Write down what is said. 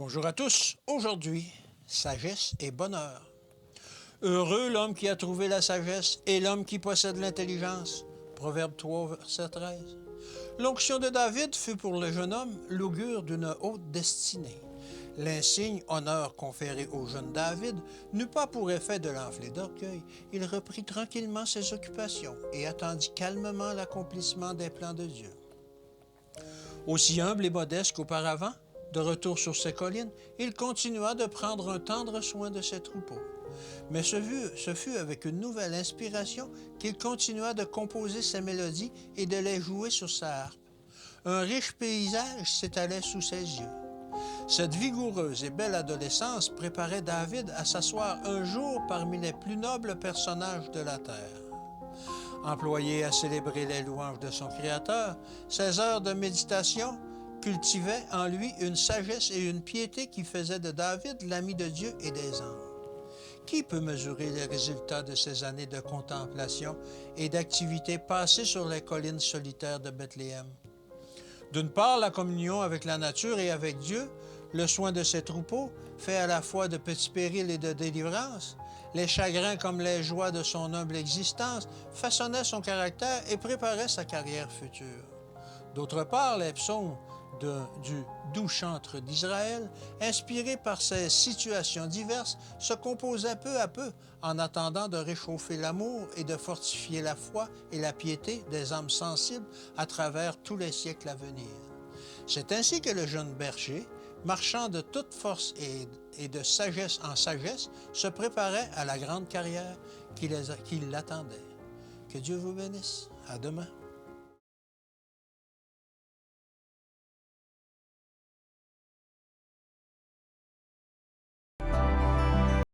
Bonjour à tous. Aujourd'hui, sagesse et bonheur. Heureux l'homme qui a trouvé la sagesse et l'homme qui possède l'intelligence. Proverbe 3, verset 13. L'onction de David fut pour le jeune homme l'augure d'une haute destinée. L'insigne honneur conféré au jeune David n'eut pas pour effet de l'enfler d'orgueil. Il reprit tranquillement ses occupations et attendit calmement l'accomplissement des plans de Dieu. Aussi humble et modeste qu'auparavant, de retour sur ses collines, il continua de prendre un tendre soin de ses troupeaux. Mais ce fut avec une nouvelle inspiration qu'il continua de composer ses mélodies et de les jouer sur sa harpe. Un riche paysage s'étalait sous ses yeux. Cette vigoureuse et belle adolescence préparait David à s'asseoir un jour parmi les plus nobles personnages de la terre. Employé à célébrer les louanges de son Créateur, ses heures de méditation cultivaient en lui une sagesse et une piété qui faisaient de David l'ami de Dieu et des anges. Qui peut mesurer les résultats de ces années de contemplation et d'activité passées sur les collines solitaires de Bethléem? D'une part, la communion avec la nature et avec Dieu, le soin de ses troupeaux, fait à la fois de petits périls et de délivrance, les chagrins comme les joies de son humble existence façonnaient son caractère et préparaient sa carrière future. D'autre part, les psaumes du doux chantre d'Israël, inspirés par ces situations diverses, se composaient peu à peu en attendant de réchauffer l'amour et de fortifier la foi et la piété des âmes sensibles à travers tous les siècles à venir. C'est ainsi que le jeune berger, marchant de toute force et de sagesse en sagesse, se préparait à la grande carrière qui l'attendait. Que Dieu vous bénisse. À demain.